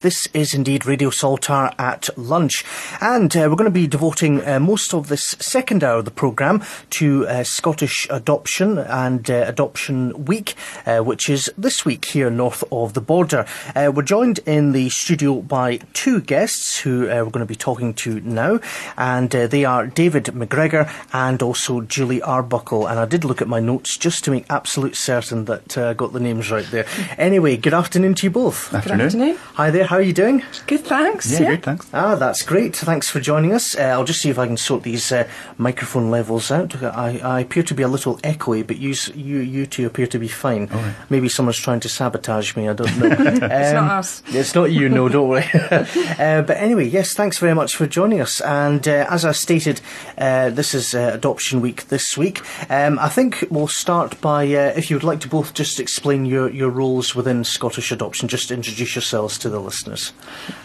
This is indeed Radio Saltire at lunch, and we're going to be devoting most of this second hour of the programme to Scottish adoption and Adoption Week, which is this week here north of the border. We're joined in the studio by two guests who we're going to be talking to now, and they are David McGregor and also Julie Arbuckle. And I did look at my notes just to make absolute certain that I got the names right there. Anyway, good afternoon to you both. Good afternoon. Hi there, how are you doing? Good, thanks. Yeah, good, thanks. That's great. Thanks for joining us. I'll just see if I can sort these microphone levels out. I appear to be a little echoey, but you two appear to be fine. Oh, right. Maybe someone's trying to sabotage me, I don't know. It's not us. It's not you, no, don't worry. But anyway, yes, thanks very much for joining us. And as I stated, this is Adoption Week this week. I think we'll start by, if you would like to both just explain your roles within Scottish adoption, just introduce yourselves to the listeners.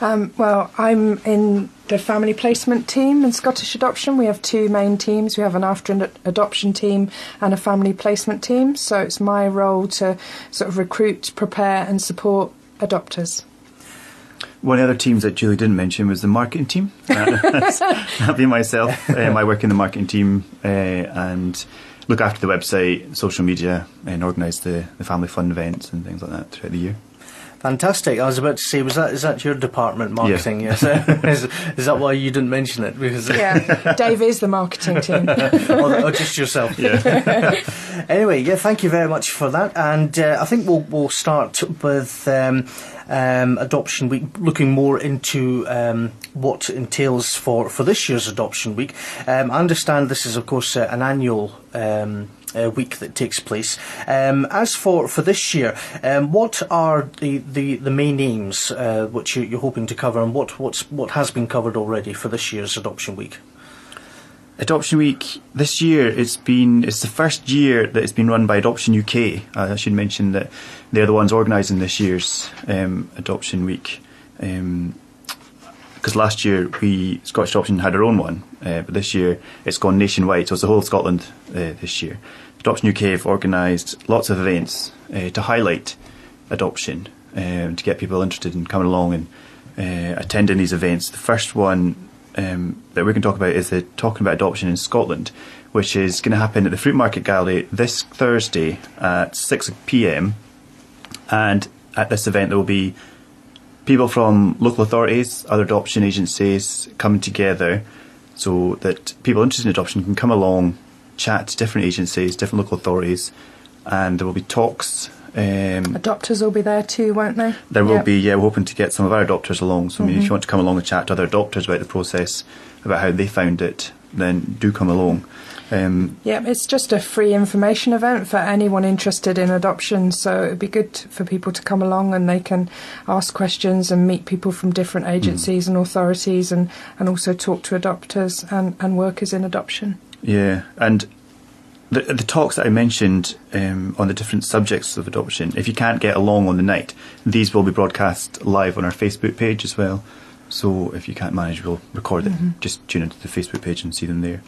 Well, I'm in the family placement team in Scottish adoption. We have two main teams. We have an after adoption team and a family placement team. So it's my role to sort of recruit, prepare and support adopters. One of the other teams that Julie didn't mention was the marketing team. That'd be myself. I work in the marketing team and look after the website, social media, and organise the family fun events and things like that throughout the year. Fantastic. I was about to say, is that your department, marketing? Yeah. Yes. is that why you didn't mention it? Because Yeah, Dave is the marketing team. or just yourself. Yeah. Anyway, yeah, thank you very much for that. And I think we'll start with Adoption Week, looking more into what entails for this year's Adoption Week. I understand this is, of course, an annual week that takes place. As for this year, what are the main aims which you're hoping to cover, and what has been covered already for this year's Adoption Week? Adoption Week this year, it's the first year that it's been run by Adoption UK. I should mention that they're the ones organising this year's Adoption Week. Because last year Scottish Adoption had our own one, but this year it's gone nationwide, so it's the whole of Scotland this year. Adoption UK have organised lots of events to highlight adoption, to get people interested in coming along and attending these events. The first one that we can talk about is the Talking About Adoption in Scotland, which is going to happen at the Fruit Market Gallery this Thursday at 6 p.m. And at this event there will be people from local authorities, other adoption agencies coming together so that people interested in adoption can come along, chat to different agencies, different local authorities, and there will be talks. Adopters will be there too, won't they? There will be, yeah. We're hoping to get some of our adopters along. So, I mean, if you want to come along and chat to other adopters about the process, about how they found it, then do come along. Yeah, it's just a free information event for anyone interested in adoption, so it'd be good for people to come along and they can ask questions and meet people from different agencies and authorities and also talk to adopters and workers in adoption. Yeah, and the talks that I mentioned on the different subjects of adoption, if you can't get along on the night, these will be broadcast live on our Facebook page as well. So if you can't manage, we'll record it. Just tune into the Facebook page and see them there.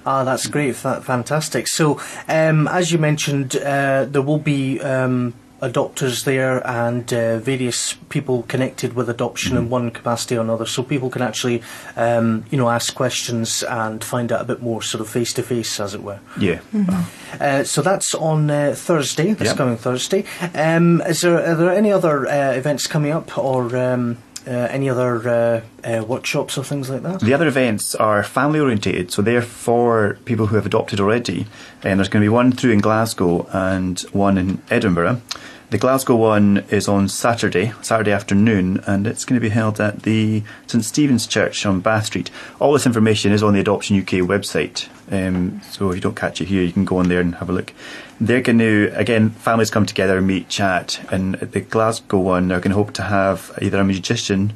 Ah, that's great. Fantastic. So, as you mentioned, there will be adopters there and various people connected with adoption in one capacity or another. So people can actually, ask questions and find out a bit more sort of face-to-face, as it were. Yeah. So that's on Thursday, coming Thursday. Are there any other events coming up or any other workshops or things like that? The other events are family orientated, so they're for people who have adopted already. And there's going to be one through in Glasgow and one in Edinburgh. The Glasgow one is on Saturday afternoon, and it's going to be held at the St Stephen's Church on Bath Street. All this information is on the Adoption UK website, so if you don't catch it here, you can go on there and have a look. They're going to, again, families come together, meet, chat, and at the Glasgow one, they're going to hope to have either a magician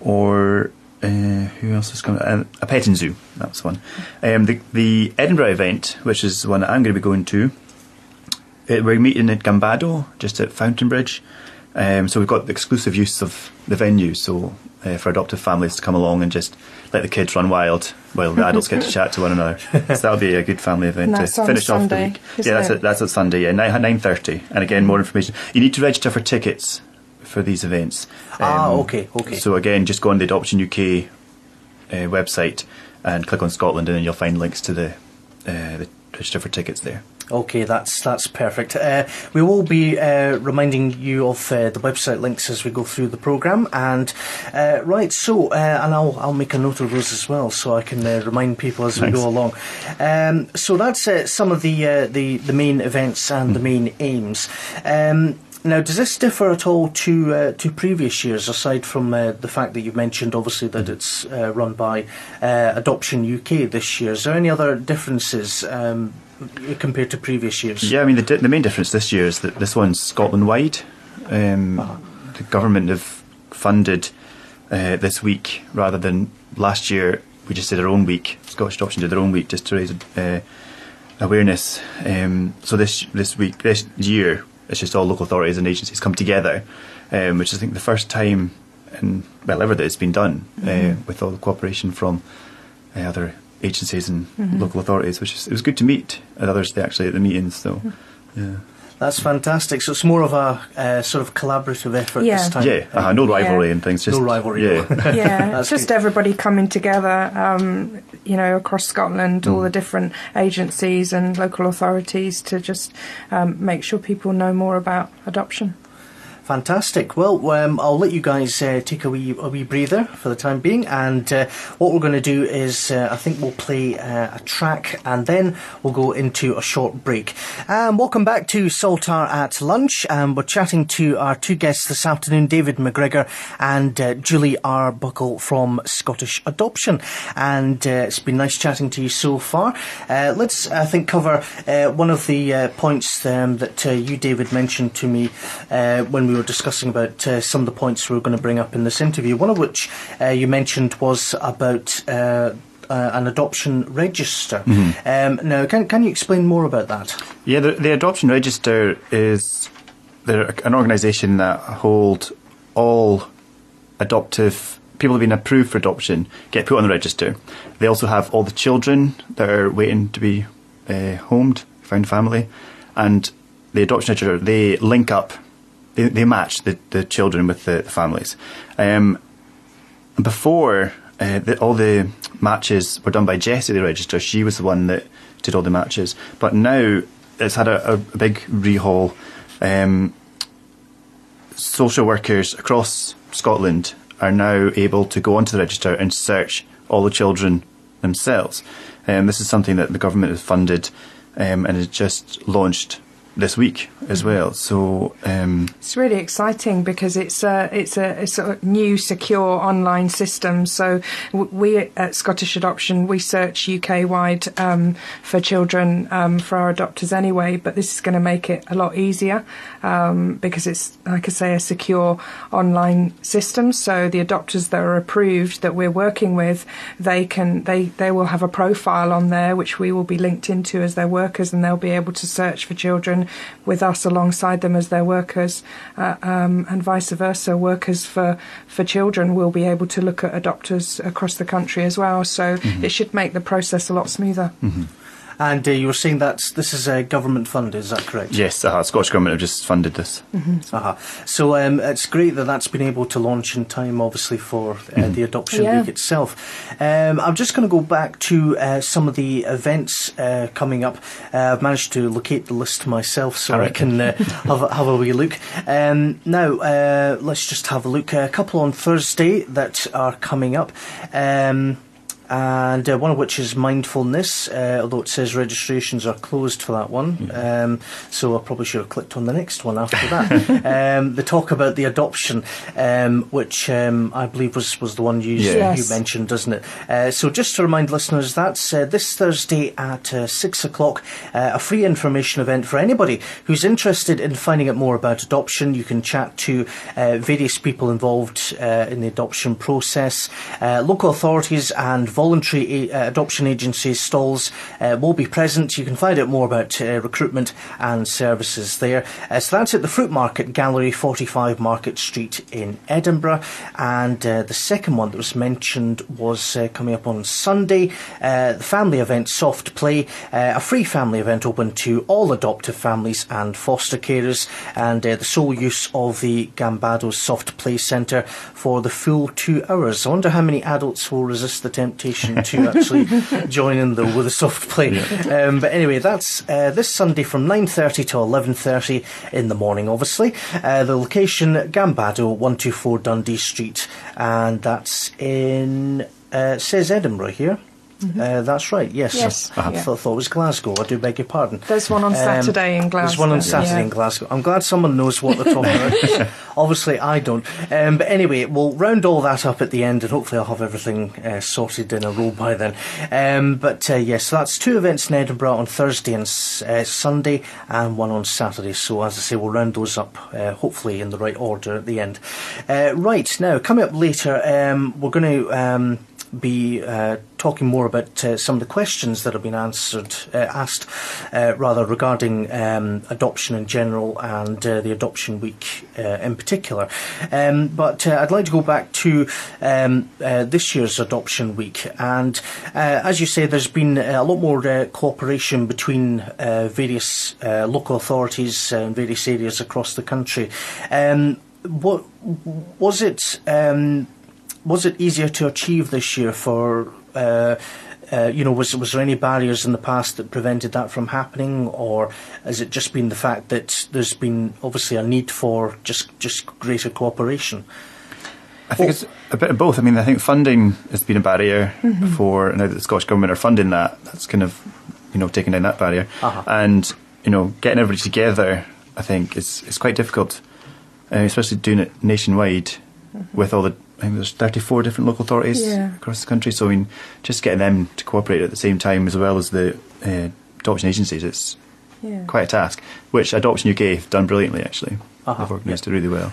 or who else is coming? A petting zoo. That's one. The Edinburgh event, which is the one that I'm going to be going to, we're meeting at Gambado, just at Fountainbridge. So we've got the exclusive use of the venue, so for adoptive families to come along and just let the kids run wild while the adults get to chat to one another. So that'll be a good family event to finish Sunday, off the week. Yeah, that's at Sunday, 9:30. And again, more information. You need to register for tickets for these events. Okay. So again, just go on the Adoption UK website and click on Scotland, and then you'll find links to the register for tickets there. Okay, that's perfect. We will be reminding you of the website links as we go through the programme, and and I'll make a note of those as well, so I can remind people as we go along. So that's some of the main events and the main aims. Now, does this differ at all to previous years, aside from the fact that you've mentioned, obviously, that it's run by Adoption UK this year? Is there any other differences compared to previous years? Yeah, I mean, the main difference this year is that this one's Scotland-wide. The government have funded this week, rather than last year we just did our own week. Scottish Adoption did their own week just to raise awareness. So this year, it's just all local authorities and agencies come together, which is, I think, the first time ever that it's been done, with all the cooperation from other agencies and local authorities, it was good to meet others actually at the meetings. So, yeah. That's fantastic. So it's more of a sort of collaborative effort this time. Yeah, no rivalry and things. Just, no rivalry. Yeah, just good. Everybody coming together, across Scotland, all the different agencies and local authorities to just make sure people know more about adoption. Fantastic. Well, I'll let you guys take a wee breather for the time being, and what we're going to do is I think we'll play a track, and then we'll go into a short break. Welcome back to Saltire at Lunch. We're chatting to our two guests this afternoon, David McGregor and Julie Arbuckle from Scottish Adoption, and it's been nice chatting to you so far. Let's, I think, cover one of the points that you, David, mentioned to me when we were discussing about some of the points we were going to bring up in this interview, one of which you mentioned was about an adoption register. Now, can you explain more about that? Yeah, the Adoption Register is an organisation that hold all adoptive people who have been approved for adoption get put on the register. They also have all the children that are waiting to be homed, found family, and the Adoption Register, they link up. They match the children with the families. Before, all the matches were done by Jessie, the register. She was the one that did all the matches. But now it's had a big rehaul. Social workers across Scotland are now able to go onto the register and search all the children themselves. This is something that the government has funded and has just launched this week as well. So it's really exciting because it's a new secure online system. So we at Scottish Adoption, we search UK wide for children for our adopters anyway, but this is going to make it a lot easier because it's, like I say, a secure online system. So the adopters that are approved that we're working with, they will have a profile on there which we will be linked into as their workers, and they'll be able to search for children with us alongside them as their workers, and vice versa. Workers for children will be able to look at adopters across the country as well. So it should make the process a lot smoother. And you were saying that this is a government fund, is that correct? Yes, Scottish Government have just funded this. So it's great that that's been able to launch in time, obviously, for the Adoption Week itself. I'm just going to go back to some of the events coming up. I've managed to locate the list myself, so I can have a wee look. Now, let's just have a look. A couple on Thursday that are coming up. And one of which is mindfulness, although it says registrations are closed for that one. So I probably should have clicked on the next one after that. The talk about the adoption, which I believe was the one you mentioned, doesn't it? So just to remind listeners, that's this Thursday at 6 o'clock, a free information event for anybody who's interested in finding out more about adoption. You can chat to various people involved in the adoption process, local authorities and voluntary adoption agencies stalls will be present. You can find out more about recruitment and services there. So that's at the Fruit Market Gallery, 45 Market Street in Edinburgh. And the second one that was mentioned was coming up on Sunday, the family event Soft Play, a free family event open to all adoptive families and foster carers, and the sole use of the Gambado's Soft Play Centre for the full 2 hours. I wonder how many adults will resist the temptation to actually join in, though, with a soft play. Yeah. But anyway, that's this Sunday from 9:30 to 11:30 in the morning, obviously. The location, Gambado, 124 Dundee Street, and that's in, it says Edinburgh here. Mm-hmm. That's right, yes. I thought it was Glasgow. I do beg your pardon. There's one on Saturday in Glasgow. There's one on Saturday in Glasgow. I'm glad someone knows what they're talking about. Obviously, I don't. But anyway, we'll round all that up at the end, and hopefully I'll have everything sorted in a row by then. Yes, so that's 2 events in Edinburgh on Thursday and Sunday, and one on Saturday. So, as I say, we'll round those up, hopefully in the right order at the end. Right, now, coming up later, we're going to be talking more about some of the questions that have been asked regarding adoption in general and the adoption week in particular. But I'd like to go back to this year's adoption week, and as you say, there's been a lot more cooperation between various local authorities in various areas across the country. What was it? Was it easier to achieve this year for, was there any barriers in the past that prevented that from happening, or has it just been the fact that there's been obviously a need for just greater cooperation? I think it's a bit of both. I mean, I think funding has been a barrier for, now that the Scottish Government are funding that's kind of, taking down that barrier. And, getting everybody together, I think, is quite difficult, especially doing it nationwide with all the, I think there's 34 different local authorities across the country, so I mean, just getting them to cooperate at the same time as well as the adoption agencies, it's quite a task, which Adoption UK have done brilliantly, actually. They've organised it really well.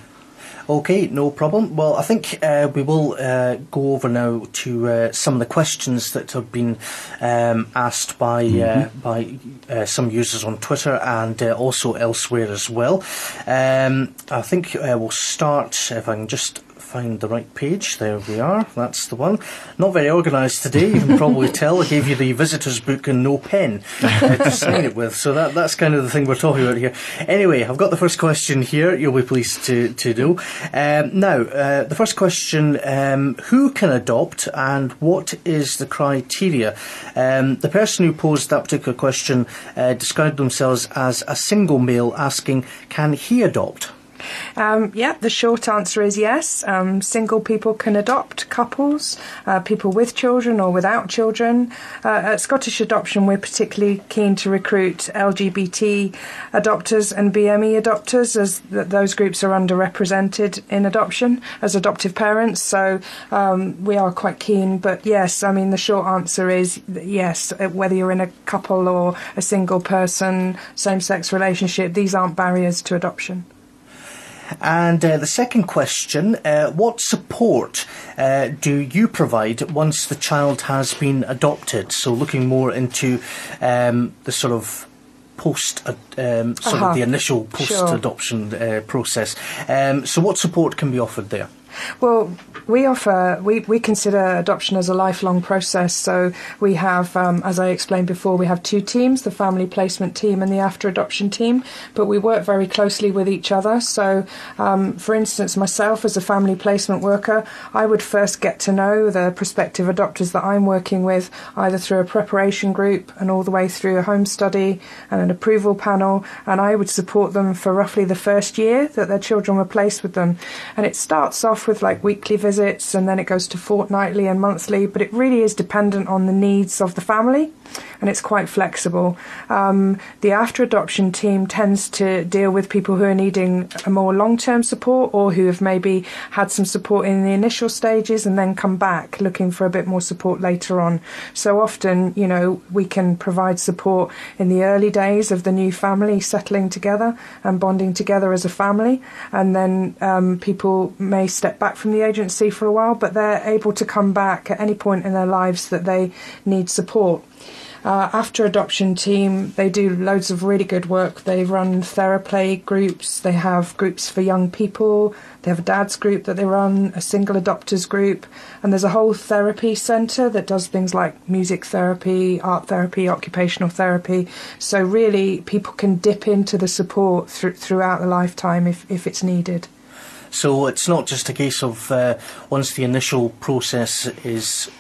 Okay, no problem. Well, I think we will go over now to some of the questions that have been asked by some users on Twitter and also elsewhere as well. I think we'll start, if I can just find the right page. There we are. That's the one. Not very organised today. You can probably tell. I gave you the visitor's book and no pen to sign it with. So that's kind of the thing we're talking about here. Anyway, I've got the first question here. You'll be pleased to know. Now, the first question, who can adopt and what is the criteria? The person who posed that particular question described themselves as a single male asking, can he adopt? The short answer is yes. Single people can adopt, couples, people with children or without children. At Scottish Adoption, we're particularly keen to recruit LGBT adopters and BME adopters, as those groups are underrepresented in adoption as adoptive parents. So we are quite keen. But yes, I mean, the short answer is yes, whether you're in a couple or a single person, same-sex relationship, these aren't barriers to adoption. And the second question, what support do you provide once the child has been adopted? So looking more into the sort of of the initial post-adoption process. So what support can be offered there? Well, we consider adoption as a lifelong process. So we have, as I explained before, we have 2 teams, the family placement team and the after adoption team, but we work very closely with each other. So, for instance, myself as a family placement worker, I would first get to know the prospective adopters that I'm working with, either through a preparation group and all the way through a home study and an approval panel, and I would support them for roughly the first year that their children were placed with them. And it starts off with like weekly visits, and then it goes to fortnightly and monthly, but it really is dependent on the needs of the family, and it's quite flexible. The after adoption team tends to deal with people who are needing a more long-term support, or who have maybe had some support in the initial stages and then come back looking for a bit more support later on. So often, we can provide support in the early days of the new family settling together and bonding together as a family, and then people may step step back from the agency for a while, but they're able to come back at any point in their lives that they need support. After adoption team, they do loads of really good work. They run therapy groups, they have groups for young people, they have a dad's group that they run, a single adopters group, and there's a whole therapy centre that does things like music therapy, art therapy, occupational therapy. So really people can dip into the support throughout the lifetime if it's needed. So it's not just a case of once the initial process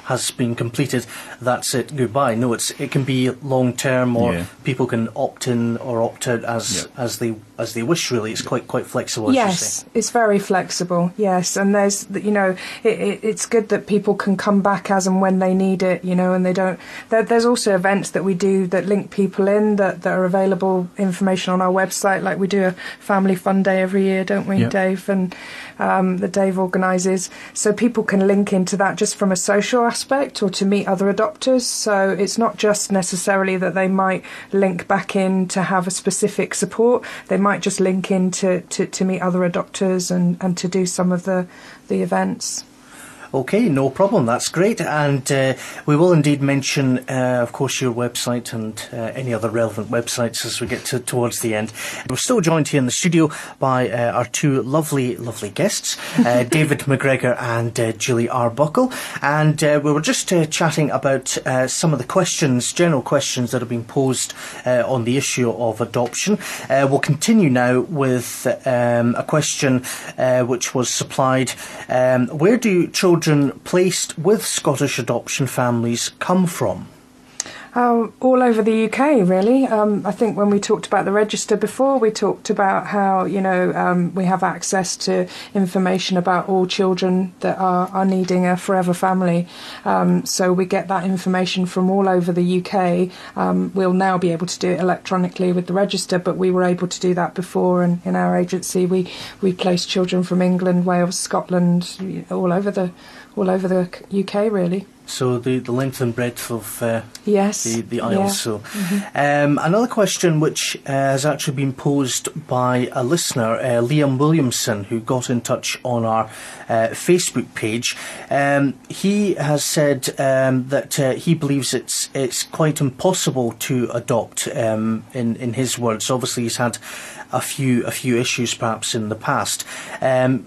has been completed, that's it, goodbye. No, it can be long term, or people can opt in or opt out as they wish. Really, it's quite flexible. As you say. It's very flexible. Yes, and there's it's good that people can come back as and when they need it. And they don't. There's also events that we do that link people in that are available information on our website. Like we do a family fun day every year, don't we, Dave? And that Dave organises, so people can link into that just from a social aspect or to meet other adopters. So it's not just necessarily that they might link back in to have a specific support. They might just link in to meet other adopters and to do some of the events. Okay, no problem. That's great. And we will indeed mention, of course, your website and any other relevant websites as we get towards the end. We're still joined here in the studio by our two lovely guests, David McGregor and Julie Arbuckle. And we were just chatting about some of the general questions that have been posed on the issue of adoption. We'll continue now with a question which was supplied. Where do children placed with Scottish adoption families come from? All over the UK, really. I think when we talked about the register before, we talked about how, we have access to information about all children that are needing a forever family. So we get that information from all over the UK. We'll now be able to do it electronically with the register, but we were able to do that before. And in our agency, we placed children from England, Wales, Scotland, all over the UK, really. So the length and breadth of the Isles. Yeah. So another question which has actually been posed by a listener, Liam Williamson, who got in touch on our Facebook page. He has said that he believes it's quite impossible to adopt. In his words, obviously he's had a few issues perhaps in the past.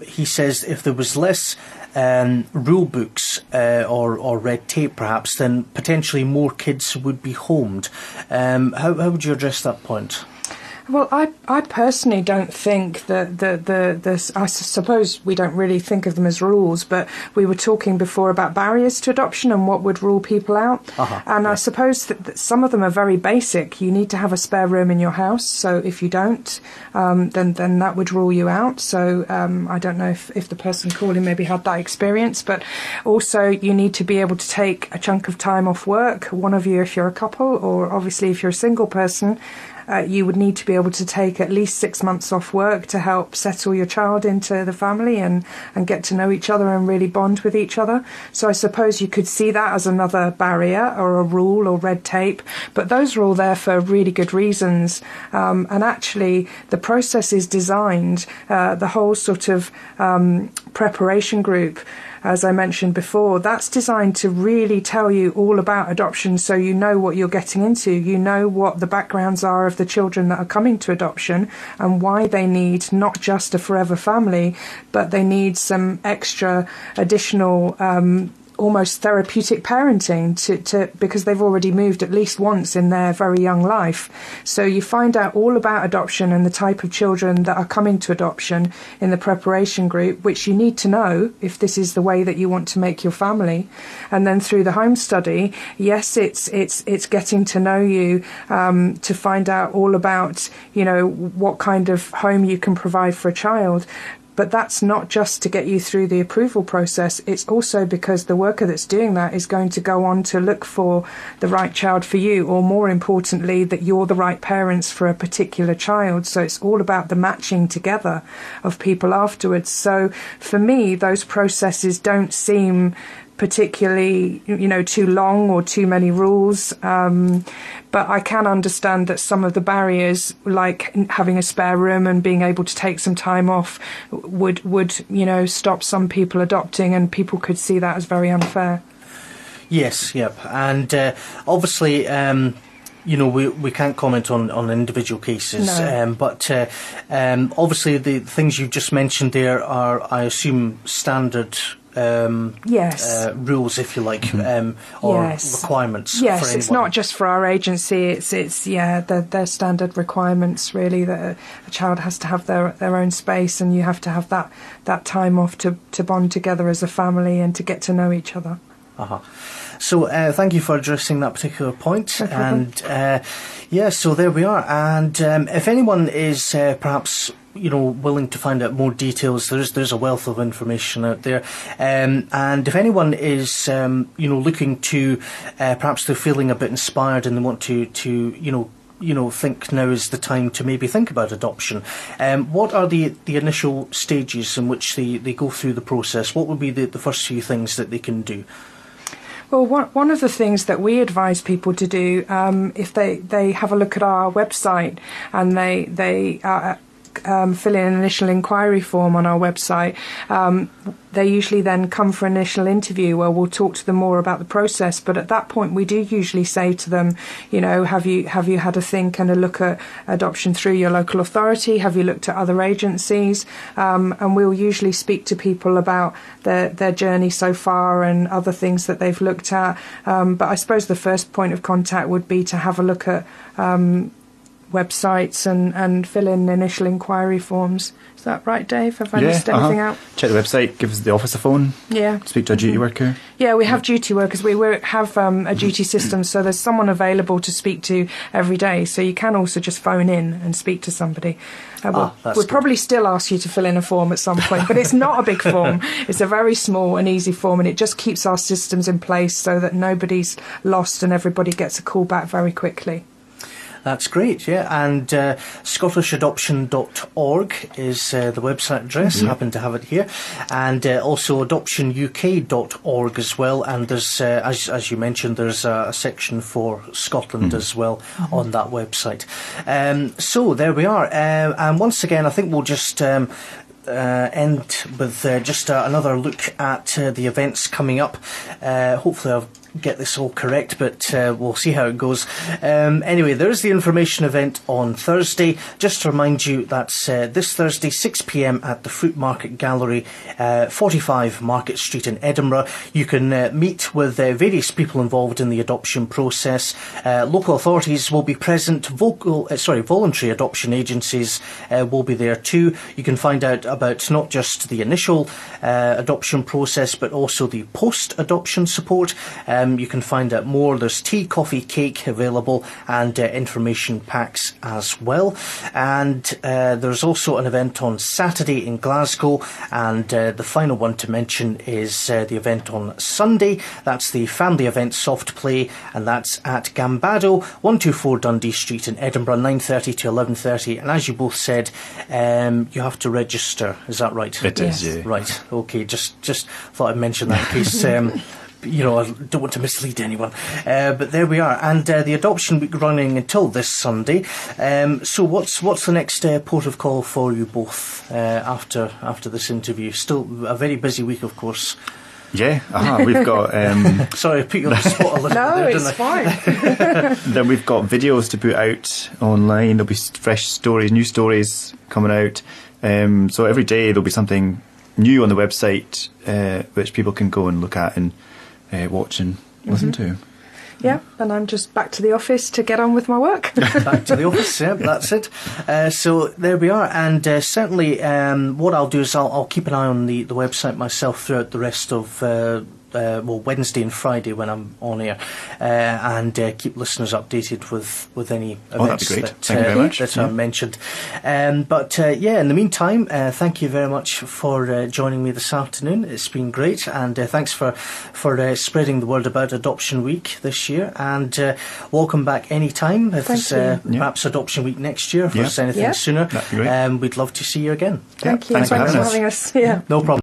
He says if there was less rule books or red tape perhaps, then potentially more kids would be homed. How would you address that point? Well, I personally don't think that I suppose we don't really think of them as rules, but we were talking before about barriers to adoption and what would rule people out. I suppose that some of them are very basic. You need to have a spare room in your house, so if you don't, then that would rule you out. So I don't know if the person calling maybe had that experience, but also you need to be able to take a chunk of time off work, one of you if you're a couple, or obviously if you're a single person. You would need to be able to take at least 6 months off work to help settle your child into the family and get to know each other and really bond with each other. So I suppose you could see that as another barrier or a rule or red tape, but those are all there for really good reasons. And actually the process is designed, the whole sort of preparation group, as I mentioned before, that's designed to really tell you all about adoption, so you know what you're getting into. You know what the backgrounds are of the children that are coming to adoption and why they need not just a forever family, but they need some extra additional almost therapeutic parenting to because they've already moved at least once in their very young life. So you find out all about adoption and the type of children that are coming to adoption in the preparation group, which you need to know if this is the way that you want to make your family. And then through the home study, yes, it's getting to know you to find out all about, what kind of home you can provide for a child. But that's not just to get you through the approval process. It's also because the worker that's doing that is going to go on to look for the right child for you, or more importantly, that you're the right parents for a particular child. So it's all about the matching together of people afterwards. So for me, those processes don't seem particularly, too long or too many rules. But I can understand that some of the barriers, like having a spare room and being able to take some time off, would stop some people adopting, and people could see that as very unfair. Yes, yep. And obviously, we can't comment on individual cases. No. But obviously the things you've just mentioned there are, I assume, standard yes. Rules, if you like, or yes. requirements. Yes, for anyone. It's not just for our agency. It's they're standard requirements, really. That a child has to have their own space, and you have to have that time off to bond together as a family and to get to know each other. Uh-huh. So thank you for addressing that particular point. No problem. And so there we are. And if anyone is perhaps willing to find out more details, there's a wealth of information out there. And if anyone is looking to perhaps they're feeling a bit inspired and they want to think now is the time to maybe think about adoption. What are the initial stages in which they go through the process? What would be the first few things that they can do? Well, one of the things that we advise people to do, if they have a look at our website and they fill in an initial inquiry form on our website, they usually then come for an initial interview where we'll talk to them more about the process. But at that point, we do usually say to them, have you had a think and a look at adoption through your local authority? Have you looked at other agencies? And we'll usually speak to people about their journey so far and other things that they've looked at. But I suppose the first point of contact would be to have a look at websites and fill in initial inquiry forms. Is that right, Dave? Have I missed anything out? Check the website, give us the office a phone. Yeah. Speak to a duty worker. Yeah, we have duty workers. We have a duty system, so there's someone available to speak to every day. So you can also just phone in and speak to somebody. We'll probably still ask you to fill in a form at some point, but it's not a big form. It's a very small and easy form, and it just keeps our systems in place so that nobody's lost and everybody gets a call back very quickly. That's great, yeah. And ScottishAdoption.org is the website address. Mm-hmm. Happen to have it here. And also AdoptionUK.org as well. And there's, as you mentioned, there's a section for Scotland as well on that website. So there we are. And once again, I think we'll just end with just another look at the events coming up. Hopefully I'll get this all correct, but we'll see how it goes. Anyway, there is the information event on Thursday. Just to remind you, that's this Thursday, 6 p.m. at the Fruit Market Gallery, 45 Market Street in Edinburgh. You can meet with various people involved in the adoption process. Local authorities will be present. Voluntary adoption agencies will be there too. You can find out about not just the initial adoption process, but also the post-adoption support. You can find out more. There's tea, coffee, cake available, and information packs as well. And there's also an event on Saturday in Glasgow. And the final one to mention is the event on Sunday. That's the family event Soft Play, and that's at Gambado, 124 Dundee Street in Edinburgh, 9:30 to 11:30. And as you both said, you have to register. Is that right? It is, yeah. Right. Okay. Just thought I'd mention that in case. I don't want to mislead anyone. But there we are. And the adoption week running until this Sunday. So what's the next port of call for you both after this interview? Still a very busy week, of course. Yeah, we've got... Sorry, I put you on the spot a little bit there, didn't I? No, it's fine. Then we've got videos to put out online. There'll be fresh stories, new stories coming out. So every day there'll be something new on the website which people can go and look at and watch and listen to. Yeah, and I'm just back to the office to get on with my work. Back to the office, yeah, that's it. So there we are, and certainly what I'll do is I'll keep an eye on the website myself throughout the rest of Wednesday and Friday when I'm on air, and keep listeners updated with any events that'd be great. that, Thank you very much. that are mentioned. But in the meantime, thank you very much for joining me this afternoon. It's been great, and thanks for spreading the word about Adoption Week this year, and welcome back any time if there's perhaps Adoption Week next year, if there's anything sooner. That'd be great. We'd love to see you again. Thank you. Thanks for having having us. Yeah. No problem.